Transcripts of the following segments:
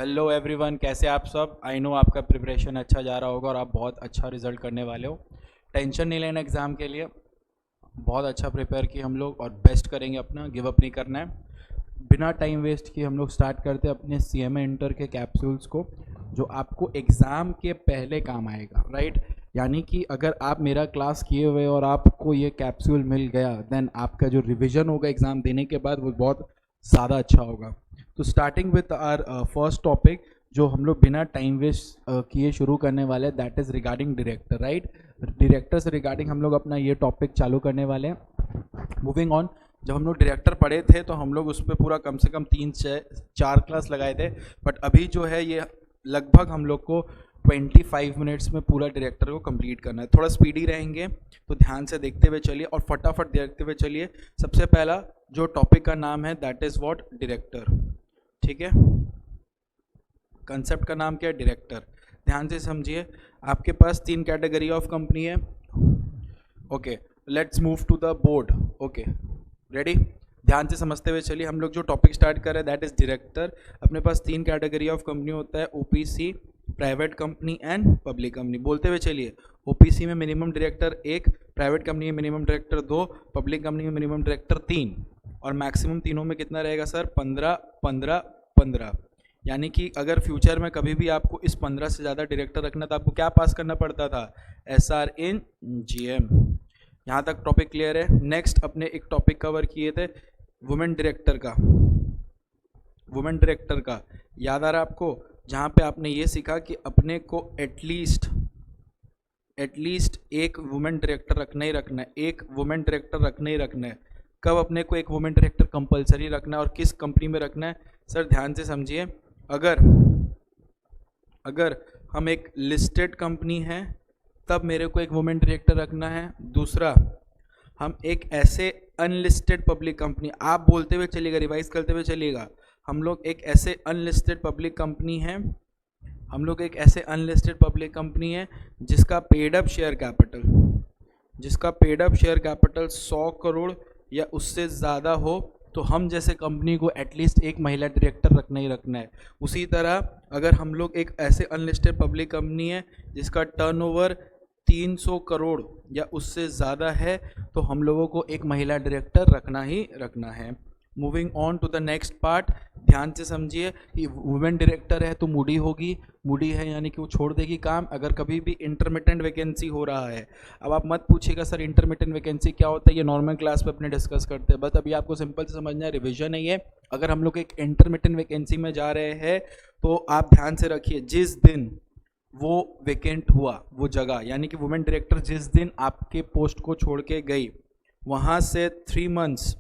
Hello everyone, कैसे आप सब। आई नो आपका प्रिपरेशन अच्छा जा रहा होगा और आप बहुत अच्छा रिजल्ट करने वाले हो। टेंशन नहीं लेना एग्ज़ाम के लिए, बहुत अच्छा प्रिपेयर किए हम लोग और बेस्ट करेंगे अपना, गिव अप नहीं करना है। बिना टाइम वेस्ट किए हम लोग स्टार्ट करते हैं अपने CMA इंटर के कैप्सूल्स को, जो आपको एग्ज़ाम के पहले काम आएगा, राइट। यानी कि अगर आप मेरा क्लास किए हुए और आपको ये कैप्सूल मिल गया, देन आपका जो रिवीजन होगा एग्ज़ाम देने के बाद वो बहुत ज़्यादा अच्छा होगा। तो starting with our first topic, जो हम लोग बिना टाइम वेस्ट किए शुरू करने वाले हैं, that is regarding director, right. Director से रिगार्डिंग हम लोग अपना ये टॉपिक चालू करने वाले हैं। मूविंग ऑन, जब हम लोग डायरेक्टर पढ़े थे तो हम लोग उस पर पूरा कम से कम 3-4 क्लास लगाए थे, बट अभी जो है ये लगभग हम लोग को 25 मिनट्स में पूरा डायरेक्टर को कंप्लीट करना है। थोड़ा स्पीडी रहेंगे तो ध्यान से देखते हुए चलिए और फटाफट देखते हुए चलिए। सबसे पहला जो टॉपिक का नाम है दैट इज़ व्हाट, डायरेक्टर, ठीक है। कंसेप्ट का नाम क्या है, डायरेक्टर। ध्यान से समझिए, आपके पास 3 कैटेगरी ऑफ कंपनी है। Okay, let's move to the board. Okay, ready. ध्यान से समझते हुए चलिए, हम लोग जो टॉपिक स्टार्ट कर रहे हैं दैट इज डायरेक्टर। अपने पास 3 कैटेगरी ऑफ कंपनी होता है, OPC, private company and public company. बोलते हुए चलिए, OPC में मिनिमम डायरेक्टर 1, प्राइवेट कंपनी में मिनिमम डायरेक्टर 2, पब्लिक कंपनी में मिनिमम डायरेक्टर 3 और मैक्सिमम तीनों में कितना रहेगा सर, 15 15 15। यानी कि अगर फ्यूचर में कभी भी आपको इस 15 से ज़्यादा डायरेक्टर रखना तो आपको क्या पास करना पड़ता था, SR इन GM। यहाँ तक टॉपिक क्लियर है। नेक्स्ट अपने एक टॉपिक कवर किए थे वुमेन डायरेक्टर का। वुमेन डायरेक्टर का याद आ रहा है आपको, जहाँ पे आपने ये सीखा कि अपने को एटलीस्ट एक वुमेन डायरेक्टर रखना ही रखना है, एक वुमेन डायरेक्टर रखना ही रखना है। कब अपने को एक वुमेन डायरेक्टर कंपलसरी रखना है और किस कंपनी में रखना है सर, ध्यान से समझिए। अगर हम एक लिस्टेड कंपनी है तब मेरे को एक वुमेन डायरेक्टर रखना है। दूसरा, हम एक ऐसे अनलिस्टेड पब्लिक कंपनी, आप बोलते हुए चलिएगा, रिवाइज करते हुए चलिएगा, हम लोग एक ऐसे अनलिस्टेड पब्लिक कंपनी है, हम लोग एक ऐसे अनलिस्टेड पब्लिक कंपनी है जिसका paid up share capital 100 crore या उससे ज़्यादा हो, तो हम जैसे कंपनी को एटलीस्ट एक महिला डायरेक्टर रखना ही रखना है। उसी तरह अगर हम लोग एक ऐसे अनलिस्टेड पब्लिक कंपनी है जिसका टर्नओवर 300 करोड़ या उससे ज़्यादा है, तो हम लोगों को एक महिला डायरेक्टर रखना ही रखना है। Moving on to the next part, ध्यान से समझिए कि वुमेन डायरेक्टर है तो मूडी होगी, मूडी है यानी कि वो छोड़ देगी काम अगर कभी भी इंटरमिटेंट वैकेंसी हो रहा है। अब आप मत पूछिएगा सर इंटरमिटेंट वैकेंसी क्या होता है, ये नॉर्मल क्लास पे अपने डिस्कस करते हैं, बस अभी आपको सिंपल से समझना है, रिविजन है ये। अगर हम लोग एक इंटरमिटेंट वैकेंसी में जा रहे हैं तो आप ध्यान से रखिए, जिस दिन वो वेकेंट हुआ वो जगह, यानी कि वुमेन डायरेक्टर जिस दिन आपके पोस्ट को छोड़ के गई, वहाँ से 3 मंथ्स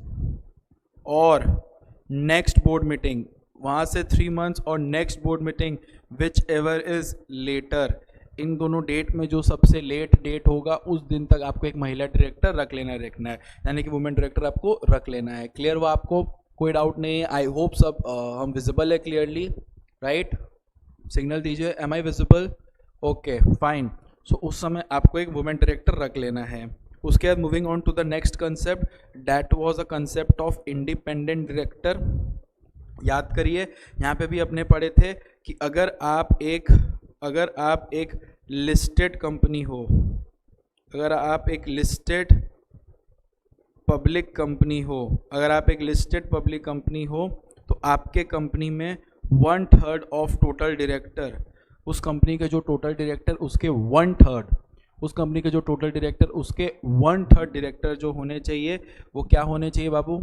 और नेक्स्ट बोर्ड मीटिंग, वहाँ से 3 मंथ्स और next board meeting whichever is later, इन दोनों डेट में जो सबसे लेट डेट होगा उस दिन तक आपको एक महिला डायरेक्टर रखना है, यानी कि वुमेन डायरेक्टर आपको रख लेना है। क्लियर हुआ आपको, कोई डाउट नहीं है। आई होप सब हम विजिबल है क्लियरली, राइट। सिग्नल दीजिए, am I visible, okay fine. So उस समय आपको एक वुमेन डायरेक्टर रख लेना है। उसके बाद moving on to the next concept, that was a concept of independent director. याद करिए, यहाँ पे भी अपने पढ़े थे कि अगर आप एक लिस्टेड कंपनी हो, अगर आप एक लिस्टेड पब्लिक कंपनी हो, तो आपके कंपनी में 1/3 ऑफ टोटल डायरेक्टर, उस कंपनी के जो टोटल डायरेक्टर उसके 1/3, उस कंपनी के जो टोटल डायरेक्टर उसके 1/3 डायरेक्टर जो होने चाहिए वो क्या होने चाहिए बाबू,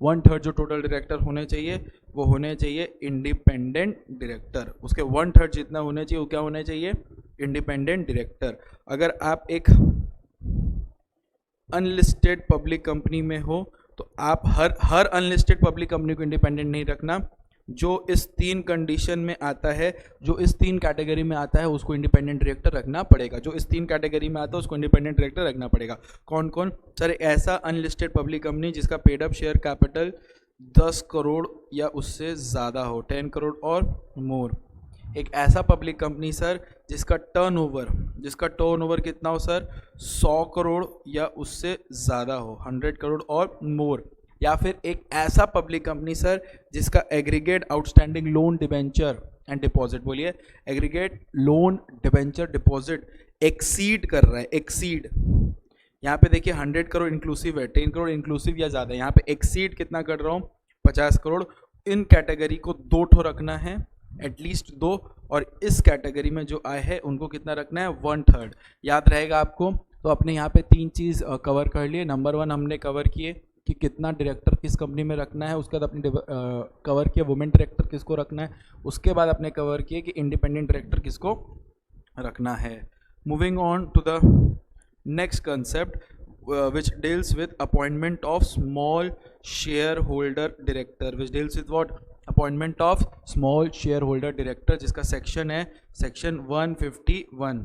1/3 जो टोटल डायरेक्टर होने चाहिए वो होने चाहिए इंडिपेंडेंट डायरेक्टर। उसके 1/3 जितना होने चाहिए वो क्या होने चाहिए, इंडिपेंडेंट डायरेक्टर। अगर आप एक अनलिस्टेड पब्लिक कंपनी में हो तो आप हर अनलिस्टेड पब्लिक कंपनी को इंडिपेंडेंट नहीं रखना। जो इस 3 कंडीशन में आता है, जो इस 3 कैटेगरी में आता है उसको इंडिपेंडेंट डायरेक्टर रखना पड़ेगा। जो इस 3 कैटेगरी में आता है उसको इंडिपेंडेंट डायरेक्टर रखना पड़ेगा। कौन कौन सर, ऐसा अनलिस्टेड पब्लिक कंपनी जिसका paid up share capital 10 crore या उससे ज़्यादा हो, 10 करोड़ और मोर। एक ऐसा पब्लिक कंपनी सर जिसका टर्नओवर कितना हो सर, 100 करोड़ या उससे ज़्यादा हो, 100 करोड़ और मोर। या फिर एक ऐसा पब्लिक कंपनी सर जिसका aggregate outstanding loan debenture and deposit, बोलिए aggregate loan debenture deposit exceed कर रहा है, एक्सीड, यहाँ पे देखिए 100 करोड़ इंक्लूसिव है, 10 करोड़ इंक्लूसिव या ज़्यादा, यहाँ पे एक्सीड कितना कर रहा हूँ 50 करोड़। इन कैटेगरी को 2 ठो रखना है, एटलीस्ट 2, और इस कैटेगरी में जो आए हैं उनको कितना रखना है 1/3, याद रहेगा आपको। तो अपने यहाँ पे 3 चीज़ कवर कर लिए। नंबर 1 हमने कवर किए कि कितना डायरेक्टर किस कंपनी में रखना है, उसके बाद अपने कवर किया वुमेन डायरेक्टर किसको रखना है, उसके बाद अपने कवर किए कि इंडिपेंडेंट डायरेक्टर किसको रखना है। Moving on to the next concept which deals with appointment of small shareholder director, which deals with what, appointment of small shareholder director, जिसका सेक्शन है सेक्शन 151।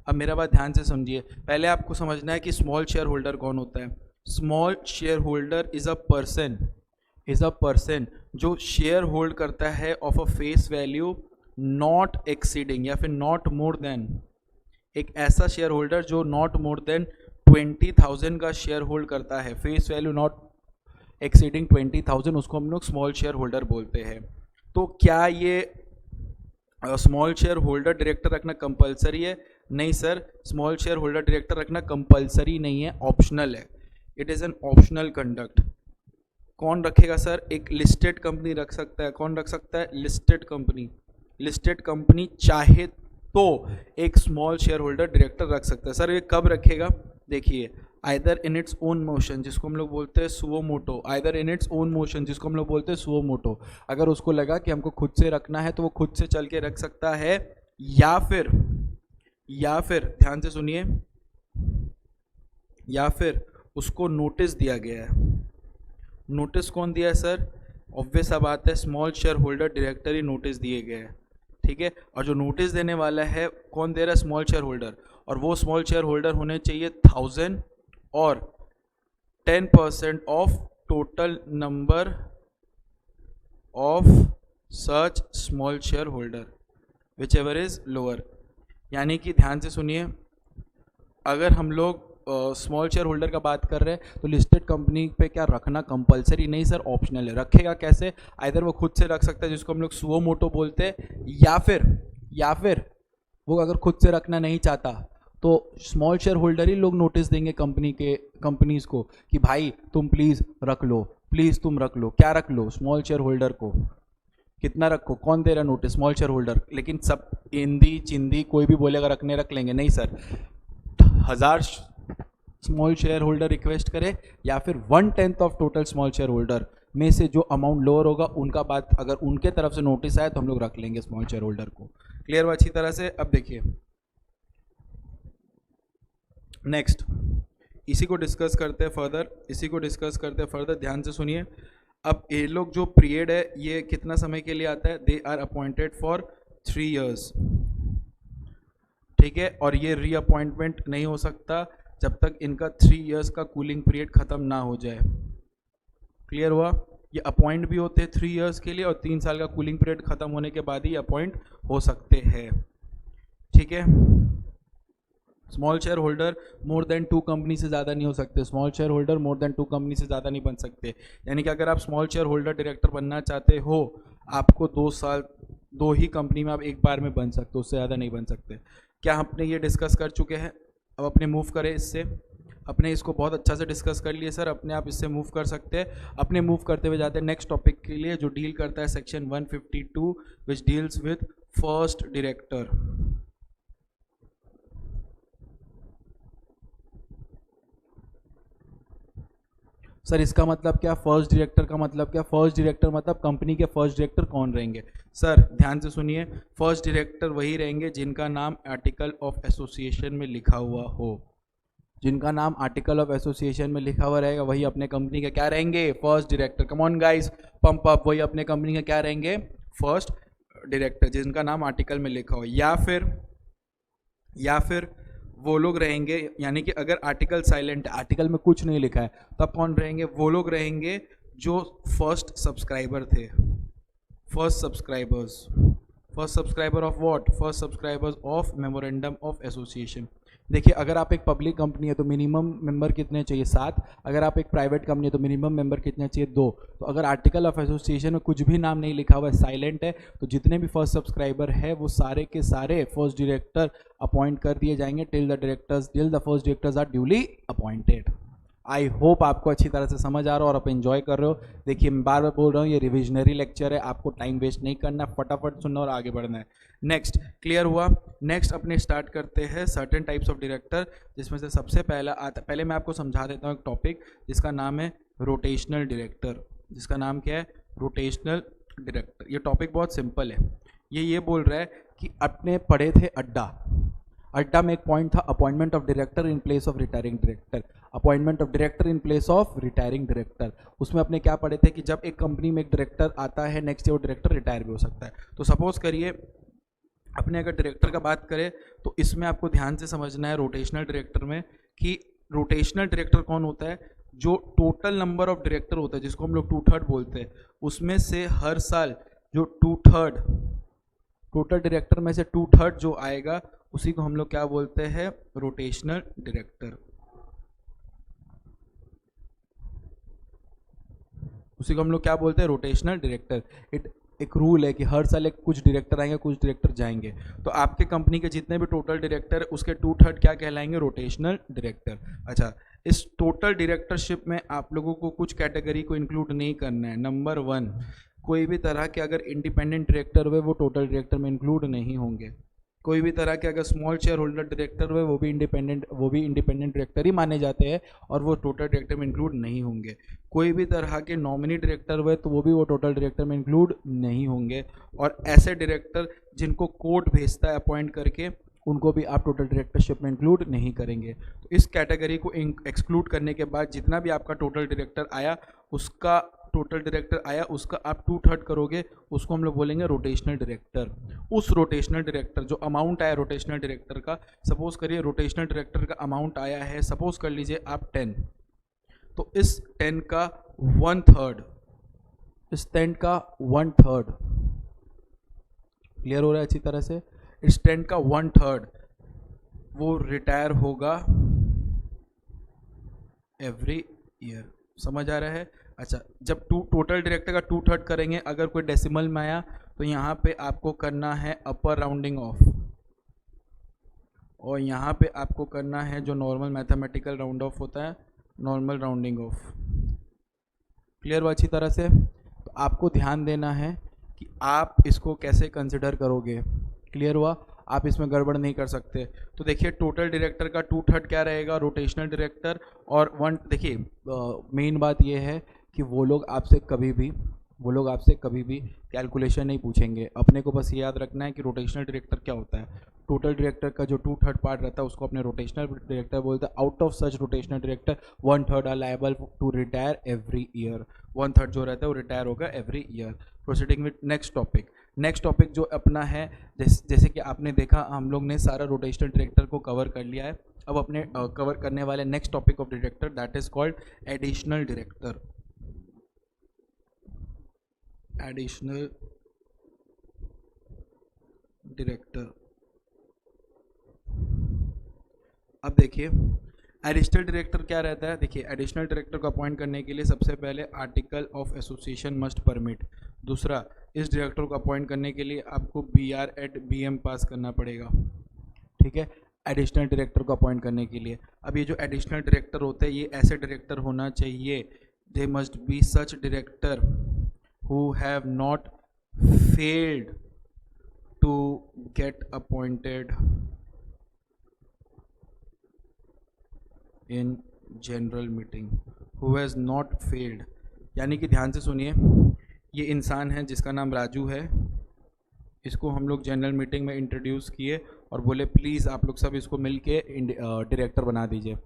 अब मेरा बात ध्यान से समझिए, पहले आपको समझना है कि स्मॉल शेयर होल्डर कौन होता है। Small share holder is a person जो शेयर होल्ड करता है of a face value not exceeding या फिर नॉट मोर देन, एक ऐसा शेयर होल्डर जो नॉट मोर देन 20,000 का शेयर होल्ड करता है, फेस वैल्यू नॉट एक्सीडिंग 20,000, उसको हम लोग स्मॉल शेयर होल्डर बोलते हैं। तो क्या ये स्मॉल शेयर होल्डर डायरेक्टर रखना कंपलसरी है? नहीं sir, small share holder director रखना कंपलसरी नहीं है, ऑप्शनल है, it is an optional conduct. कौन रखेगा सर? एक लिस्टेड कंपनी रख सकता है। कौन रख सकता है? Listed company. लिस्टेड कंपनी चाहे तो एक स्मॉल शेयर होल्डर डायरेक्टर रख सकता है। सर ये कब रखेगा? देखिए, either in its own motion जिसको हम लोग बोलते हैं suo motu, either in its own motion जिसको हम लोग बोलते हैं सुओ मोटो, अगर उसको लगा कि हमको खुद से रखना है तो वो खुद से चल के रख सकता है, या फिर ध्यान से सुनिए, या फिर उसको नोटिस दिया गया है। नोटिस कौन दिया है सर? ऑब्वियस सा बात है, स्मॉल शेयर होल्डर डायरेक्टर ही नोटिस दिए गए हैं, ठीक है। और जो नोटिस देने वाला है कौन दे रहा है? स्मॉल शेयर होल्डर, और वो स्मॉल शेयर होल्डर होने चाहिए 1000 और 10% of total number of such small share holder which ever is lower. यानी कि ध्यान से सुनिए, अगर हम लोग स्मॉल शेयर होल्डर का बात कर रहे हैं तो लिस्टेड कंपनी पे क्या रखना कंपलसरी नहीं सर, ऑप्शनल है। रखेगा कैसे? आइदर वो खुद से रख सकता है जिसको हम लोग सुओ मोटो बोलते हैं, या फिर वो अगर खुद से रखना नहीं चाहता तो स्मॉल शेयर होल्डर ही लोग नोटिस देंगे कंपनीज को कि भाई तुम प्लीज़ रख लो, प्लीज़ तुम रख लो। क्या रख लो? स्मॉल शेयर होल्डर को। कितना रखो? कौन दे रहा नोटिस? Small share holder. लेकिन सब हिंदी चिंदी कोई भी बोलेगा रखने, रख लेंगे? नहीं sir, 1000 small share holder request करे या फिर 1/10 of total small share holder में से जो अमाउंट लोअर होगा उनका बात, अगर उनके तरफ से नोटिस आए तो हम लोग रख लेंगे स्मॉल शेयर होल्डर को। क्लियर हुआ अच्छी तरह से? अब देखिए नेक्स्ट, इसी को डिस्कस करते हैं फर्दर, ध्यान से सुनिए। अब ये लोग जो पीरियड है ये कितना समय के लिए आता है? They are appointed for 3 years, ठीक है। और ये रीअपॉइंटमेंट नहीं हो सकता जब तक इनका 3 years का कूलिंग पीरियड ख़त्म ना हो जाए। क्लियर हुआ? ये अपॉइंट भी होते हैं 3 years के लिए और 3 साल का कूलिंग पीरियड ख़त्म होने के बाद ही अपॉइंट हो सकते हैं, ठीक है। Small share holder more than 2 company से ज़्यादा नहीं हो सकते। Small share holder more than 2 company से ज़्यादा नहीं बन सकते। यानी कि अगर आप स्मॉल शेयर होल्डर डायरेक्टर बनना चाहते हो, आपको 2 ही कंपनी में आप एक बार में बन सकते हो, उससे ज़्यादा नहीं बन सकते। क्या हमने ये डिस्कस कर चुके हैं? अब अपने मूव करें इससे, अपने इसको बहुत अच्छा से डिस्कस कर लिए सर, अपने आप इससे मूव कर सकते हैं। अपने मूव करते हुए जाते हैं नेक्स्ट टॉपिक के लिए जो डील करता है section 152 which deals with first director. Sir इसका मतलब क्या? फर्स्ट डायरेक्टर का मतलब क्या? फर्स्ट डायरेक्टर मतलब कंपनी के फर्स्ट डायरेक्टर कौन रहेंगे? सर ध्यान से सुनिए, फर्स्ट डायरेक्टर वही रहेंगे जिनका नाम आर्टिकल ऑफ एसोसिएशन में लिखा हुआ हो। जिनका नाम आर्टिकल ऑफ एसोसिएशन में लिखा हुआ रहेगा वही अपने कंपनी के क्या रहेंगे? First director. Come on guys, pump up. वही अपने कंपनी के क्या रहेंगे? फर्स्ट डायरेक्टर, जिनका नाम आर्टिकल में लिखा हो। या फिर वो लोग रहेंगे, यानी कि अगर आर्टिकल साइलेंट है, आर्टिकल में कुछ नहीं लिखा है, तब कौन रहेंगे? वो लोग रहेंगे जो फर्स्ट सब्सक्राइबर थे। First subscriber of what? First subscribers of memorandum of association. देखिए अगर आप एक पब्लिक कंपनी है तो मिनिमम मेंबर कितने चाहिए, 7। अगर आप एक प्राइवेट कंपनी है तो मिनिमम मेंबर कितने चाहिए, 2। तो अगर आर्टिकल ऑफ एसोसिएशन में कुछ भी नाम नहीं लिखा हुआ है, साइलेंट है, तो जितने भी फर्स्ट सब्सक्राइबर है वो सारे के सारे फर्स्ट डायरेक्टर अपॉइंट कर दिए जाएंगे till the first directors are duly appointed. I hope आपको अच्छी तरह से समझ आ रहा हो और आप एंजॉय कर रहे हो। देखिए मैं बार बार बोल रहा हूँ, ये रिविजनरी लेक्चर है, आपको टाइम वेस्ट नहीं करना, फटाफट सुनना और आगे बढ़ना है। नेक्स्ट क्लियर हुआ। नेक्स्ट अपने स्टार्ट करते हैं सर्टेन टाइप्स ऑफ डायरेक्टर, जिसमें से सबसे पहले मैं आपको समझा देता हूँ एक टॉपिक जिसका नाम है रोटेशनल डायरेक्टर। जिसका नाम क्या है, रोटेशनल डायरेक्टर। ये टॉपिक बहुत सिंपल है। ये बोल रहा है कि अपने पढ़े थे अड्डा में एक पॉइंट था, appointment of director in place of retiring director. Appointment of director in place of retiring director, उसमें अपने क्या पढ़े थे कि जब एक कंपनी में एक डायरेक्टर आता है, नेक्स्ट ईयर वो डायरेक्टर रिटायर भी हो सकता है। तो सपोज करिए अपने अगर डायरेक्टर का बात करें तो इसमें आपको ध्यान से समझना है रोटेशनल डायरेक्टर में कि रोटेशनल डायरेक्टर कौन होता है, जो टोटल नंबर ऑफ डायरेक्टर होता है जिसको हम लोग 2/3 बोलते हैं, उसमें से हर साल जो 2/3 टोटल डायरेक्टर में से 2/3 जो आएगा उसी को हम लोग क्या बोलते हैं, रोटेशनल डायरेक्टर। उसी को हम लोग क्या बोलते हैं, रोटेशनल डायरेक्टर। एक रूल है कि हर साल कुछ डायरेक्टर आएंगे, कुछ डायरेक्टर जाएंगे। तो आपके कंपनी के जितने भी टोटल डायरेक्टर उसके 2/3 क्या कहलाएंगे, रोटेशनल डायरेक्टर। अच्छा, इस टोटल डायरेक्टरशिप में आप लोगों को कुछ कैटेगरी को इंक्लूड नहीं करना है। नंबर 1, कोई भी तरह के अगर इंडिपेंडेंट डायरेक्टर हुए वो टोटल डायरेक्टर में इंक्लूड नहीं होंगे। कोई भी तरह के अगर स्मॉल शेयर होल्डर डायरेक्टर हुए वो भी इंडिपेंडेंट डायरेक्टर ही माने जाते हैं और वो टोटल डायरेक्टर में इंक्लूड नहीं होंगे। कोई भी तरह के नॉमिनी डायरेक्टर हुए तो वो भी वो टोटल डायरेक्टर में इंक्लूड नहीं होंगे। और ऐसे डायरेक्टर जिनको कोर्ट भेजता है अपॉइंट करके, उनको भी आप टोटल डायरेक्टरशिप में इंक्लूड नहीं करेंगे। तो इस कैटेगरी को एक्सक्लूड करने के बाद जितना भी आपका टोटल डायरेक्टर आया उसका आप 2/3 करोगे, उसको हम लोग बोलेंगे रोटेशनल डायरेक्टर। उस रोटेशनल डायरेक्टर जो अमाउंट आया रोटेशनल डायरेक्टर का, सपोज करिए रोटेशनल डायरेक्टर का अमाउंट आया है, सपोज कर लीजिए आप 10, तो इस 10 का 1/3 क्लियर हो रहा है अच्छी तरह से, इस 10 का 1/3 वो रिटायर होगा एवरी ईयर। समझ आ रहा है। अच्छा, जब टोटल डायरेक्टर का 2/3 करेंगे, अगर कोई डेसिमल में आया तो यहाँ पे आपको करना है अपर राउंडिंग ऑफ, और यहाँ पे आपको करना है जो नॉर्मल मैथमेटिकल राउंड ऑफ होता है, नॉर्मल राउंडिंग ऑफ। क्लियर हुआ अच्छी तरह से। तो आपको ध्यान देना है कि आप इसको कैसे कंसिडर करोगे। क्लियर हुआ, आप इसमें गड़बड़ नहीं कर सकते। तो देखिए टोटल डायरेक्टर का 2/3 क्या रहेगा, रोटेशनल डायरेक्टर, और 1। देखिए मेन बात यह है कि वो लोग आपसे कभी भी कैलकुलेशन नहीं पूछेंगे। अपने को बस ये याद रखना है कि रोटेशनल डायरेक्टर क्या होता है। टोटल डायरेक्टर का जो 2/3 पार्ट रहता है उसको अपने रोटेशनल डायरेक्टर बोलते हैं। Out of such rotational director 1/3 are liable to retire every year. 1/3 जो रहता है वो रिटायर होगा every year. Proceeding with next topic जो अपना है, जैसे कि आपने देखा हम लोग ने सारा रोटेशनल डायरेक्टर को कवर कर लिया है। अब अपने कवर करने वाले next topic of director, that is called additional director. Additional director. अब देखिए एडिशनल डायरेक्टर क्या रहता है। देखिए एडिशनल डायरेक्टर को अपॉइंट करने के लिए सबसे पहले article of association must permit. दूसरा, इस डायरेक्टर को अपॉइंट करने के लिए आपको BR एट BM पास करना पड़ेगा। ठीक है, एडिशनल डायरेक्टर को अपॉइंट करने के लिए। अब ये जो एडिशनल डायरेक्टर होते हैं ये ऐसे डायरेक्टर होना चाहिए, they must be such director who have not failed to get appointed in general meeting, who has not failed। यानी कि ध्यान से सुनिए, ये इंसान है जिसका नाम राजू है, इसको हम लोग जनरल मीटिंग में इंट्रोड्यूस किए और बोले प्लीज़ आप लोग सब इसको मिल के डायरेक्टर बना दीजिए।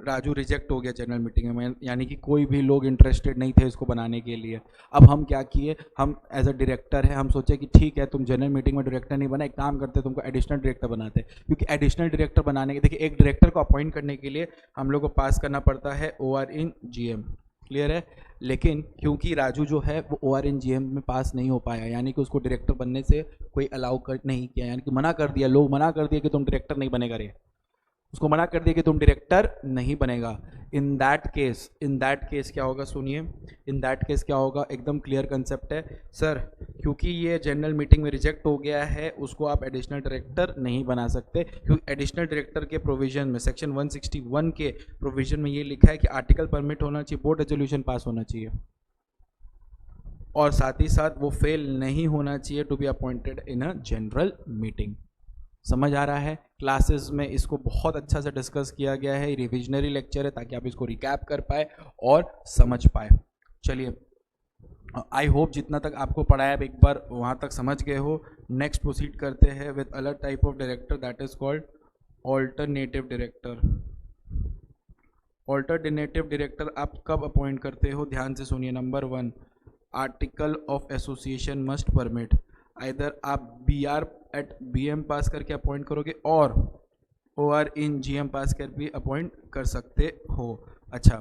राजू रिजेक्ट हो गया जनरल मीटिंग में, यानी कि कोई भी लोग इंटरेस्टेड नहीं थे इसको बनाने के लिए। अब हम क्या किए, हम एज अ डायरेक्टर है, हम सोचे कि ठीक है तुम जनरल मीटिंग में डायरेक्टर नहीं बना, एक काम करते तुमको एडिशनल डायरेक्टर बनाते। क्योंकि एडिशनल डायरेक्टर बनाने के, देखिए एक डायरेक्टर को अपॉइंट करने के लिए हम लोग को पास करना पड़ता है OR इन GM। क्लियर है। लेकिन क्योंकि राजू जो है वो OR इन GM में पास नहीं हो पाया, यानी कि उसको डायरेक्टर बनने से कोई अलाउ कर नहीं किया, यानी कि मना कर दिया, लोग मना कर दिया कि तुम डायरेक्टर नहीं बनेगा रे। उसको मना कर दिया कि तुम डायरेक्टर नहीं बनेगा। इन दैट केस क्या होगा, सुनिए, इन दैट केस क्या होगा, एकदम क्लियर कंसेप्ट है सर, क्योंकि ये जनरल मीटिंग में रिजेक्ट हो गया है, उसको आप एडिशनल डायरेक्टर नहीं बना सकते, क्योंकि एडिशनल डायरेक्टर के प्रोविजन में सेक्शन 161 के प्रोविजन में ये लिखा है कि आर्टिकल परमिट होना चाहिए, बोर्ड रेजोल्यूशन पास होना चाहिए, और साथ ही साथ वो फेल नहीं होना चाहिए to be appointed in a general meeting. समझ आ रहा है? क्लासेस में इसको बहुत अच्छा से डिस्कस किया गया है, रिविजनरी लेक्चर है ताकि आप इसको रिकैप कर पाए और समझ पाए। चलिए, आई होप जितना तक आपको पढ़ाया आप एक बार वहाँ तक समझ गए हो। नेक्स्ट प्रोसीड करते हैं with other type of director, that is called alternative director. Alternative director आप कब अपॉइंट करते हो, ध्यान से सुनिए। Number 1, article of association must permit, either आप BR एट BM पास करके अपॉइंट करोगे और OR इन GM पास कर भी अपॉइंट कर सकते हो। अच्छा,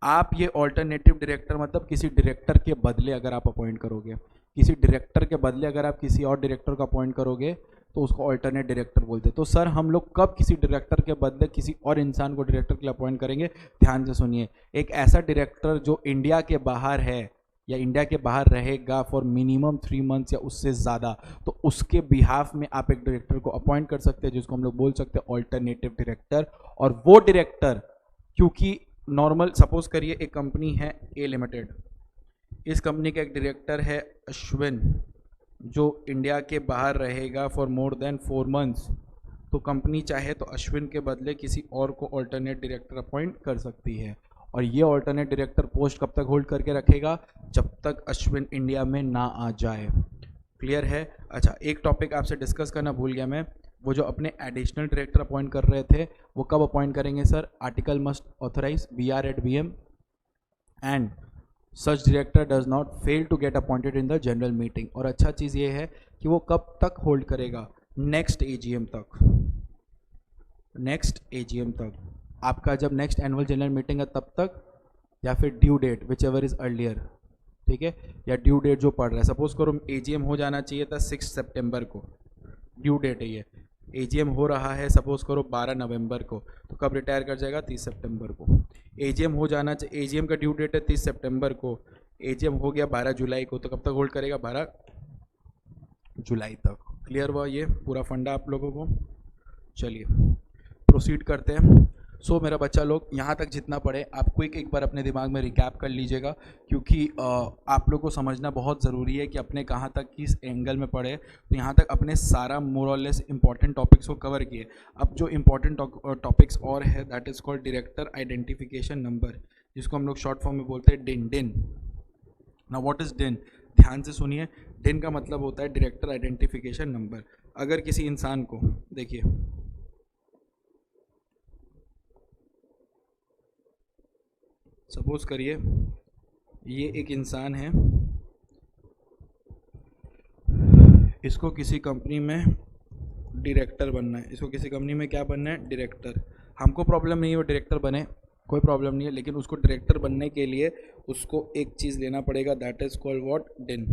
आप ये ऑल्टरनेटिव डायरेक्टर मतलब किसी डायरेक्टर के बदले अगर आप अपॉइंट करोगे, किसी डायरेक्टर के बदले अगर आप किसी और डायरेक्टर को अपॉइंट करोगे तो उसको ऑल्टरनेट डायरेक्टर बोलते हैं। तो सर हम लोग कब किसी डायरेक्टर के बदले किसी और इंसान को डायरेक्टर के लिए अपॉइंट करेंगे, ध्यान से सुनिए। एक ऐसा डायरेक्टर जो इंडिया के बाहर है या इंडिया के बाहर रहेगा फॉर मिनिमम 3 मंथ्स या उससे ज़्यादा, तो उसके बिहाफ में आप एक डायरेक्टर को अपॉइंट कर सकते हैं, जिसको हम लोग बोल सकते हैं ऑल्टरनेटिव डायरेक्टर। और वो डायरेक्टर, क्योंकि नॉर्मल सपोज करिए एक कंपनी है A लिमिटेड, इस कंपनी का एक डायरेक्टर है अश्विन जो इंडिया के बाहर रहेगा फॉर मोर देन 4 मंथ्स, तो कंपनी चाहे तो अश्विन के बदले किसी और को ऑल्टरनेट डायरेक्टर अपॉइंट कर सकती है। और ये ऑल्टरनेट डायरेक्टर पोस्ट कब तक होल्ड करके रखेगा, जब तक अश्विन इंडिया में ना आ जाए। क्लियर है? अच्छा, एक टॉपिक आपसे डिस्कस करना भूल गया मैं, वो जो अपने एडिशनल डायरेक्टर अपॉइंट कर रहे थे वो कब अपॉइंट करेंगे sir, article must authorise BR at BM and such director does not fail to get appointed in the general meeting. और अच्छा चीज़ ये है कि वो कब तक होल्ड करेगा, नेक्स्ट AGM तक, नेक्स्ट AGM तक, आपका जब नेक्स्ट एनुअल जनरल मीटिंग है तब तक, या फिर due date whichever is earlier, ठीक है, या ड्यू डेट जो पड़ रहा है। सपोज करो AGM हो जाना चाहिए था 6 सितंबर को, ड्यू डेट है ये, AGM हो रहा है सपोज करो 12 नवंबर को, तो कब रिटायर कर जाएगा, 30 सितंबर को। AGM हो जाना चाहिए, AGM का ड्यू डेट है 30 सितंबर को, AGM हो गया 12 जुलाई को, तो कब तक होल्ड करेगा, 12 जुलाई तक। क्लियर हुआ ये पूरा फंडा आप लोगों को? चलिए प्रोसीड करते हैं। सो मेरा बच्चा लोग यहाँ तक जितना पढ़े आप क्विक एक बार अपने दिमाग में रिकैप कर लीजिएगा, क्योंकि आप लोग को समझना बहुत ज़रूरी है कि अपने कहाँ तक किस एंगल में पढ़े। तो यहाँ तक अपने सारा मोर और लेस इंपॉर्टेंट टॉपिक्स को कवर किए। अब जो इंपॉर्टेंट टॉपिक्स और है that is called director identification number, जिसको हम लोग शॉर्ट फॉर्म में बोलते हैं डिन। डिन ना व्हाट इज़ डिन, ध्यान से सुनिए। डिन का मतलब होता है डायरेक्टर आइडेंटिफिकेशन नंबर। अगर किसी इंसान को, देखिए सपोज करिए ये एक इंसान है, इसको किसी कंपनी में डायरेक्टर बनना है, इसको किसी कंपनी में क्या बनना है, डायरेक्टर। हमको प्रॉब्लम नहीं है वो डायरेक्टर बने, कोई प्रॉब्लम नहीं है, लेकिन उसको डायरेक्टर बनने के लिए उसको एक चीज़ लेना पड़ेगा, दैट इज़ कॉल्ड व्हाट, डिन।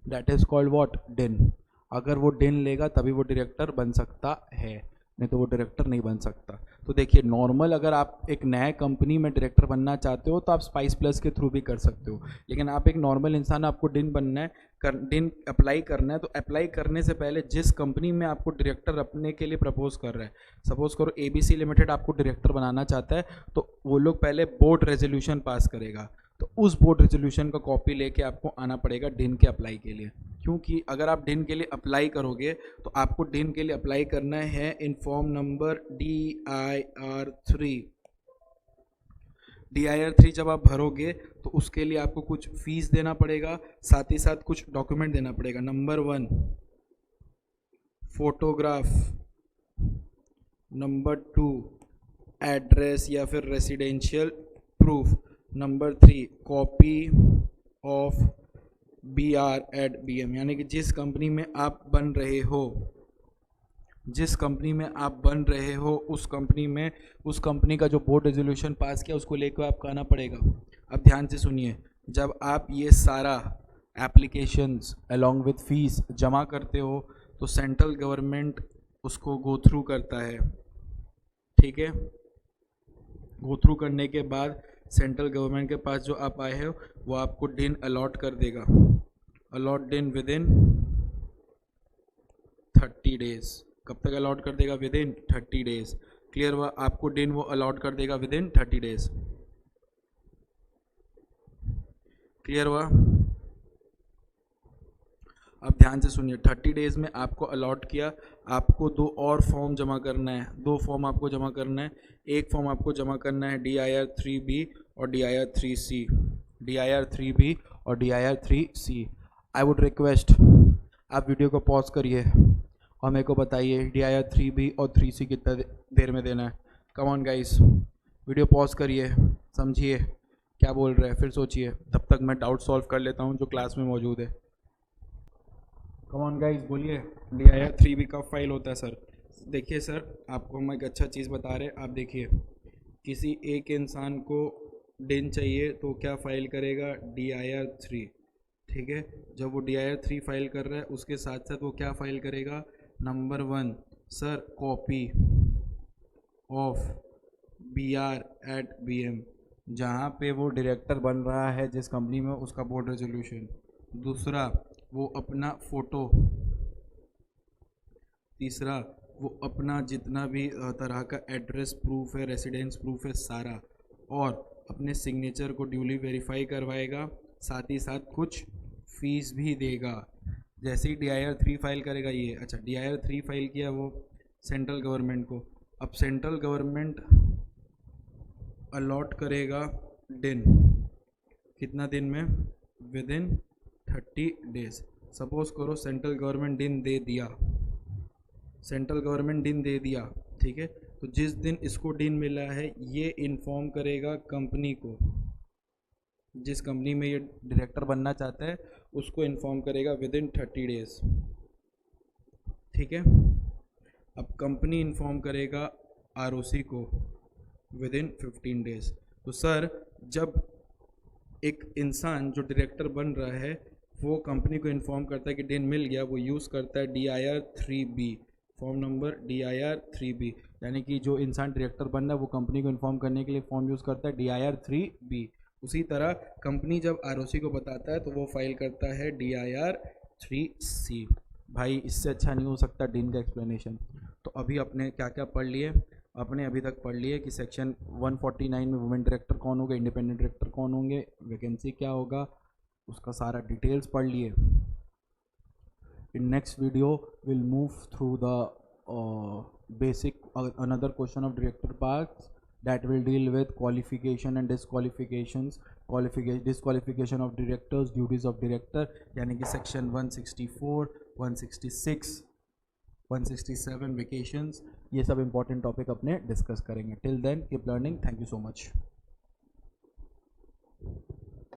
दैट इज़ कॉल्ड व्हाट, डिन। अगर वो डिन लेगा तभी वो डायरेक्टर बन सकता है, नहीं तो वो डायरेक्टर नहीं बन सकता। तो देखिए नॉर्मल अगर आप एक नए कंपनी में डायरेक्टर बनना चाहते हो तो आप स्पाइस प्लस के थ्रू भी कर सकते हो, लेकिन आप एक नॉर्मल इंसान, आपको डिन बनना है, डिन अप्लाई करना है, तो अप्लाई करने से पहले जिस कंपनी में आपको डायरेक्टर रखने के लिए प्रपोज कर रहा है, सपोज करो ABC लिमिटेड आपको डायरेक्टर बनाना चाहता है, तो वो लोग पहले बोर्ड रेजोल्यूशन पास करेगा, तो उस बोर्ड रेजोल्यूशन का कॉपी लेके आपको आना पड़ेगा डिन के अप्लाई के लिए। क्योंकि अगर आप डिन के लिए अप्लाई करोगे तो आपको डिन के लिए अप्लाई करना है in form number DIR3। DIR3 जब आप भरोगे तो उसके लिए आपको कुछ फीस देना पड़ेगा, साथ ही साथ कुछ डॉक्यूमेंट देना पड़ेगा। नंबर 1 फोटोग्राफ, नंबर 2 एड्रेस या फिर residential proof, number 3 copy of BR at BM, यानी कि जिस कंपनी में आप बन रहे हो, जिस कंपनी में आप बन रहे हो उस कंपनी में, उस कंपनी का जो बोर्ड रेजोल्यूशन पास किया उसको लेकर आपको आना पड़ेगा। अब ध्यान से सुनिए, जब आप ये सारा एप्लीकेशंस अलॉन्ग विथ फीस जमा करते हो तो सेंट्रल गवर्नमेंट उसको गो थ्रू करता है, ठीक है। गो थ्रू करने के बाद सेंट्रल गवर्नमेंट के पास जो आप आए हो वो आपको दिन अलॉट कर देगा, अलॉट दिन विद इन 30 डेज। कब तक अलॉट कर देगा? With in 30 days. क्लियर हुआ? आपको दिन वो अलॉट कर देगा विद इन 30 डेज। क्लियर हुआ? अब ध्यान से सुनिए, 30 डेज में आपको अलॉट किया, आपको 2 और फॉर्म जमा करना है, 2 फॉर्म आपको जमा करना है। एक फॉर्म आपको जमा करना है DIR 3B और DIR 3C, DIR 3B और DIR 3C। I would request आप वीडियो को पॉज करिए और मेरे को बताइए DIR 3B और 3C कितना देर में देना है। Come on guys, video pause करिए, समझिए क्या बोल रहे हैं, फिर सोचिए। तब तक मैं डाउट सॉल्व कर लेता हूँ जो क्लास में मौजूद है। कम ऑन गाइस, बोलिए DIR 3B कब फाइल होता है सर? देखिए सर, आपको हम एक अच्छा चीज़ बता रहे हैं। आप देखिए, किसी एक इंसान को दिन चाहिए तो क्या फाइल करेगा? DIR 3। ठीक है, जब वो DIR 3 फाइल कर रहा है उसके साथ साथ वो क्या फाइल करेगा? Number 1 sir, copy of BR@BM, जहाँ पे वो डायरेक्टर बन रहा है जिस कंपनी में, उसका बोर्ड रेजोल्यूशन। दूसरा, वो अपना फ़ोटो। तीसरा, वो अपना जितना भी तरह का एड्रेस प्रूफ है, रेसिडेंस प्रूफ है सारा, और अपने सिग्नेचर को ड्यूली वेरीफाई करवाएगा, साथ ही साथ कुछ फीस भी देगा। जैसे ही DIR 3 फाइल करेगा ये, अच्छा DIR 3 फाइल किया वो सेंट्रल गवर्नमेंट को, अब सेंट्रल गवर्नमेंट अलॉट करेगा दिन, कितना दिन में? With in 30 days. सपोज करो सेंट्रल गवर्नमेंट दिन दे दिया, सेंट्रल गवर्नमेंट दिन दे दिया, ठीक है, तो जिस दिन इसको दिन मिला है ये इन्फॉर्म करेगा कंपनी को, जिस कंपनी में ये डायरेक्टर बनना चाहता है उसको इन्फॉर्म करेगा विद इन 30 डेज। ठीक है, अब कंपनी इन्फॉर्म करेगा ROC को विद इन 15 डेज। तो सर, जब एक इंसान जो डायरेक्टर बन रहा है वो कंपनी को इन्फॉर्म करता है कि दिन मिल गया, वो यूज़ करता है DIR 3B, form number DIR 3B, यानी कि जो इंसान डायरेक्टर बन रहा है वो कंपनी को इन्फॉर्म करने के लिए फॉर्म यूज़ करता है DIR 3B। उसी तरह कंपनी जब ROC को बताता है तो वो फाइल करता है DIR 3C। भाई इससे अच्छा नहीं हो सकता दिन का एक्सप्लेनेशन। तो अभी अपने क्या क्या पढ़ लिए? आपने अभी तक पढ़ लिए कि सेक्शन 149 में वुमेन डायरेक्टर कौन होंगे, इंडिपेंडेंट डायरेक्टर कौन होंगे, वैकेंसी क्या होगा, उसका सारा डिटेल्स पढ़ लिए। In next video will move through the basic another question of director parts that will deal with qualification and disqualifications, disqualification of directors, duties of director, यानी कि section 164, 166, 167 vacations, ये सब important topic अपने discuss करेंगे। Till then keep learning, thank you so much.